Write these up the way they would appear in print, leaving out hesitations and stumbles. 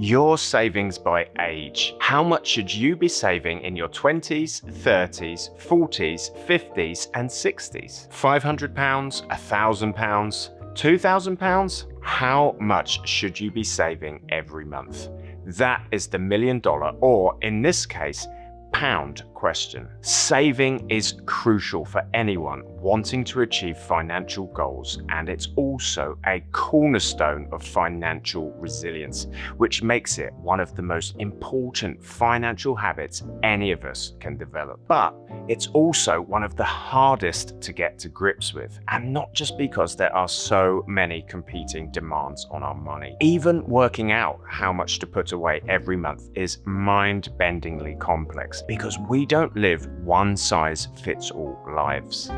Your savings by age. How much should you be saving in your 20s, 30s, 40s, 50s, and 60s? £500, £1,000, £2,000? How much should you be saving every month? That is the $1 million, or in this case, pound question. Saving is crucial for anyone wanting to achieve financial goals, and it's also a cornerstone of financial resilience, which makes it one of the most important financial habits any of us can develop. But it's also one of the hardest to get to grips with, and not just because there are so many competing demands on our money. Even working out how much to put away every month is mind-bendingly complex, because we don't live one-size-fits-all lives.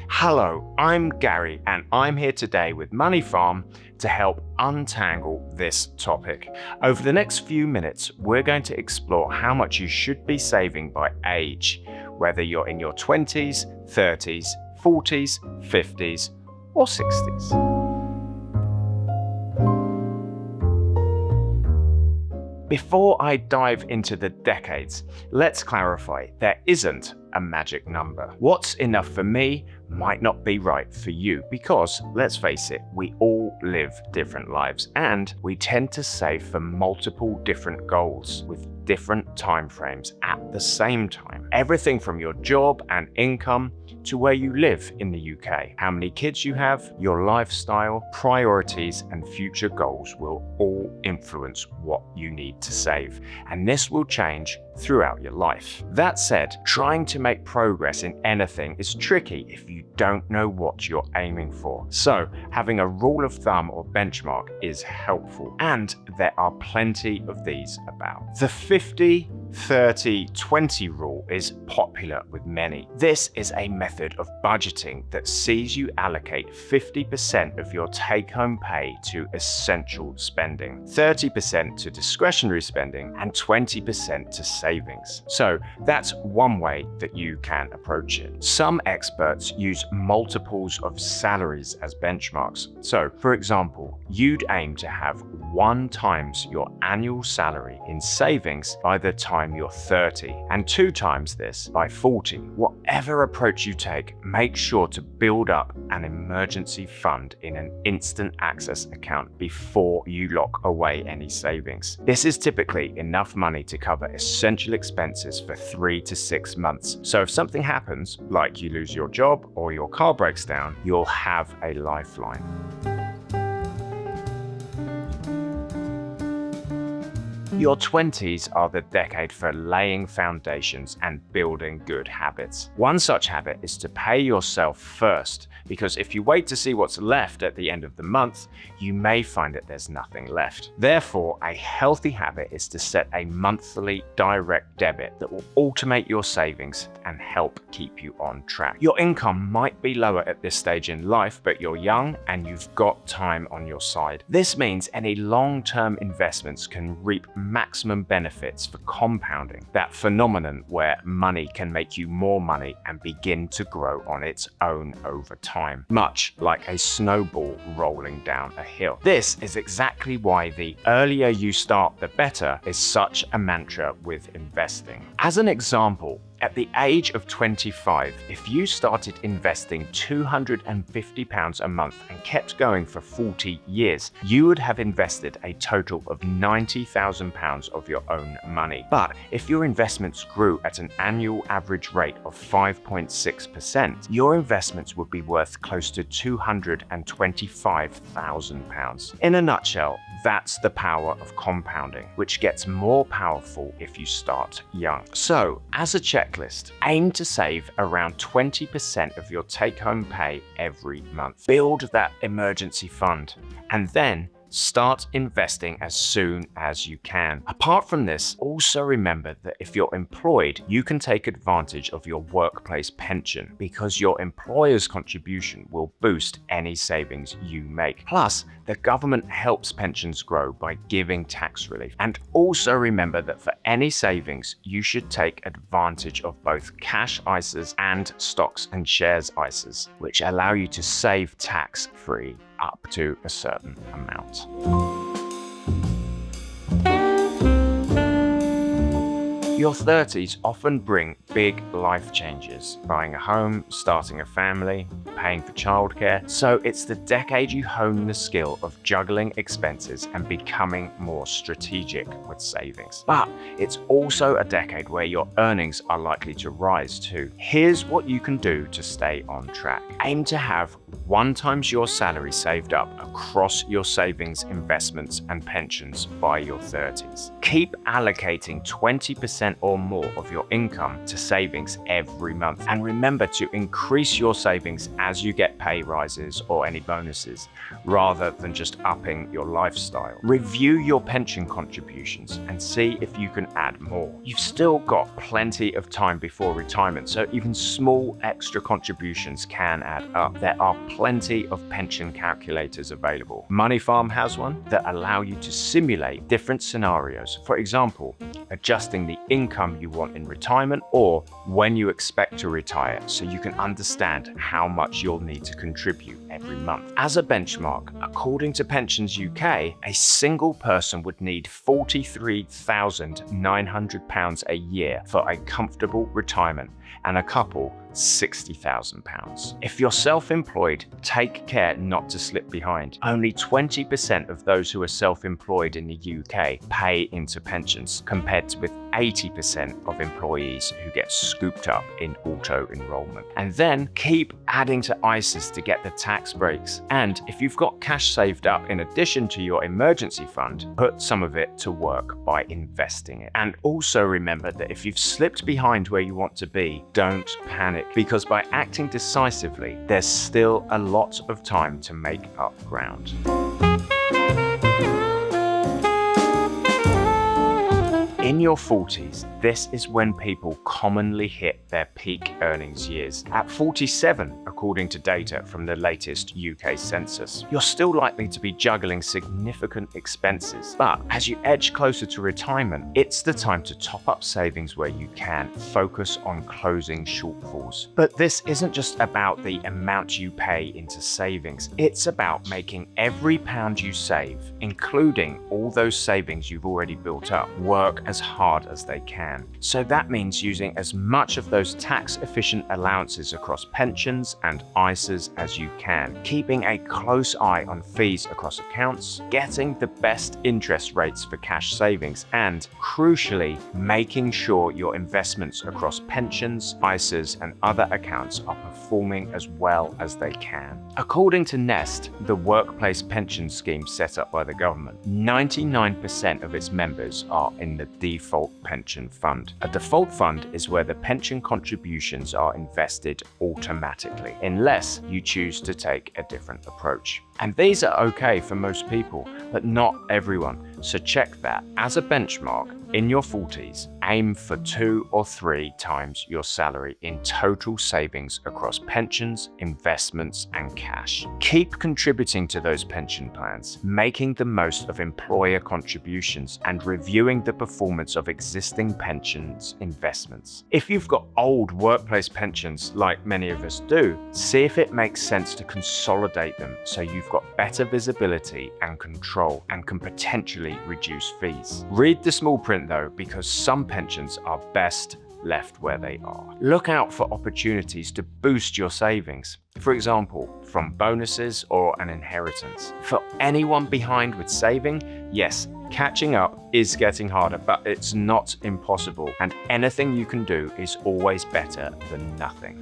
Hello, I'm Gary, and I'm here today with Moneyfarm to help untangle this topic. Over the next few minutes, we're going to explore how much you should be saving by age, whether you're in your 20s, 30s, 40s, 50s, or 60s. Before I dive into the decades, let's clarify there isn't a magic number. What's enough for me might not be right for you, because let's face it, we all live different lives and we tend to save for multiple different goals with different timeframes at the same time. Everything from your job and income to where you live in the UK, how many kids you have, your lifestyle, priorities, and future goals will all influence what you need to save. And this will change throughout your life. That said, trying to make progress in anything is tricky if you don't know what you're aiming for. So having a rule of thumb or benchmark is helpful, and there are plenty of these about. The 50-30-20 rule is popular with many. This is a method of budgeting that sees you allocate 50% of your take-home pay to essential spending, 30% to discretionary spending, and 20% to savings. So that's one way that you can approach it. Some experts use multiples of salaries as benchmarks. So, for example, you'd aim to have 1 times your annual salary in savings by the time you're 30, and 2 times this by 40. Whatever approach you take, make sure to build up an emergency fund in an instant access account before you lock away any savings. This is typically enough money to cover essential expenses for 3 to 6 months. So if something happens, like you lose your job or your car breaks down, you'll have a lifeline. Your 20s are the decade for laying foundations and building good habits. One such habit is to pay yourself first, because if you wait to see what's left at the end of the month, you may find that there's nothing left. Therefore, a healthy habit is to set a monthly direct debit that will automate your savings and help keep you on track. Your income might be lower at this stage in life, but you're young and you've got time on your side. This means any long-term investments can reap maximum benefits for compounding, that phenomenon where money can make you more money and begin to grow on its own over time, much like a snowball rolling down a hill. This is exactly why the earlier you start, the better is such a mantra with investing. As an example, at the age of 25, if you started investing £250 a month and kept going for 40 years, you would have invested a total of £90,000 of your own money. But if your investments grew at an annual average rate of 5.6%, your investments would be worth close to £225,000. In a nutshell, that's the power of compounding, which gets more powerful if you start young. So, as a checklist, aim to save around 20% of your take-home pay every month. Build that emergency fund, and then Start investing as soon as you can. Apart from this, also remember that if you're employed, you can take advantage of your workplace pension because your employer's contribution will boost any savings you make. Plus, the government helps pensions grow by giving tax relief. And also remember that for any savings, you should take advantage of both cash ISAs and stocks and shares ISAs, which allow you to save tax-free up to a certain amount. Your 30s often bring big life changes, buying a home, starting a family, paying for childcare. So it's the decade you hone the skill of juggling expenses and becoming more strategic with savings. But it's also a decade where your earnings are likely to rise too. Here's what you can do to stay on track. Aim to have 1 times your salary saved up across your savings, investments, and pensions by your 30s. Keep allocating 20% or more of your income to savings every month. And remember to increase your savings as you get pay rises or any bonuses, rather than just upping your lifestyle. Review your pension contributions and see if you can add more. You've still got plenty of time before retirement, so even small extra contributions can add up. There are plenty of pension calculators available. Moneyfarm has one that allow you to simulate different scenarios. For example, adjusting the income you want in retirement or when you expect to retire, so you can understand how much you'll need to contribute every month. As a benchmark, according to Pensions UK, a single person would need £43,900 a year for a comfortable retirement, and a couple £60,000. If you're self-employed, take care not to slip behind. Only 20% of those who are self-employed in the UK pay into pensions, compared with 80% of employees who get scooped up in auto-enrollment. And then keep adding to ISAs to get the tax breaks. And if you've got cash saved up in addition to your emergency fund, put some of it to work by investing it. And also remember that if you've slipped behind where you want to be, don't panic, because by acting decisively, there's still a lot of time to make up ground. In your 40s, this is when people commonly hit their peak earnings years. At 47, according to data from the latest UK census, you're still likely to be juggling significant expenses. But as you edge closer to retirement, it's the time to top up savings where you can, focus on closing shortfalls. But this isn't just about the amount you pay into savings. It's about making every pound you save, including all those savings you've already built up, work as hard as they can. So that means using as much of those tax-efficient allowances across pensions and ISAs as you can, keeping a close eye on fees across accounts, getting the best interest rates for cash savings, and crucially, making sure your investments across pensions, ISAs, and other accounts are performing as well as they can. According to Nest, the workplace pension scheme set up by the government, 99% of its members are in the default pension fund. A default fund is where the pension contributions are invested automatically, unless you choose to take a different approach. And these are okay for most people, but not everyone. So check that. As a benchmark, in your 40s, aim for 2 or 3 times your salary in total savings across pensions, investments, and cash. Keep contributing to those pension plans, making the most of employer contributions, and reviewing the performance of existing pensions investments. If you've got old workplace pensions, like many of us do, see if it makes sense to consolidate them so you've got better visibility and control and can potentially reduce fees. Read the small print though, because some pensions are best left where they are. Look out for opportunities to boost your savings. For example, from bonuses or an inheritance. For anyone behind with saving, yes, catching up is getting harder, but it's not impossible. And anything you can do is always better than nothing.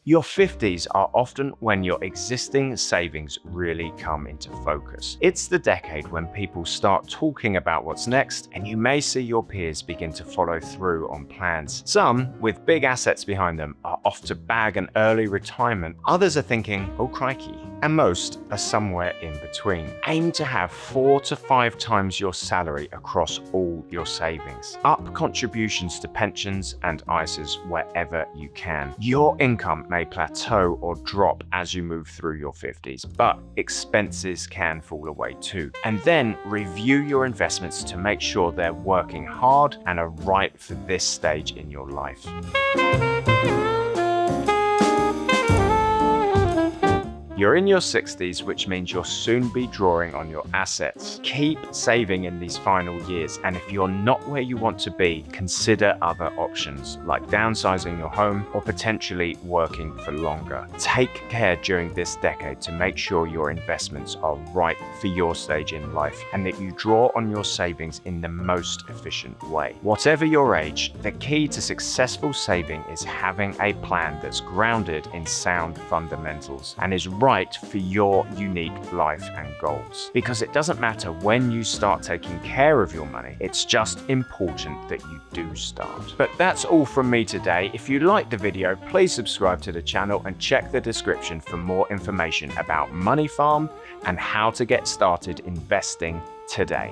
Your 50s are often when your existing savings really come into focus. It's the decade when people start talking about what's next, and you may see your peers begin to follow through on plans. Some, with big assets behind them, are off to bag an early retirement. Others are thinking, oh crikey. And most are somewhere in between. Aim to have 4 to 5 times your salary across all your savings. Up contributions to pensions and ISAs wherever you can. Your income may plateau or drop as you move through your 50s, but expenses can fall away too. And then review your investments to make sure they're working hard and are right for this stage in your life. You're in your 60s, which means you'll soon be drawing on your assets. Keep saving in these final years, and if you're not where you want to be, consider other options like downsizing your home or potentially working for longer. Take care during this decade to make sure your investments are right for your stage in life and that you draw on your savings in the most efficient way. Whatever your age, the key to successful saving is having a plan that's grounded in sound fundamentals and is right for your unique life and goals. Because it doesn't matter when you start taking care of your money, it's just important that you do start. But that's all from me today. If you liked the video, please subscribe to the channel and check the description for more information about Moneyfarm and how to get started investing today.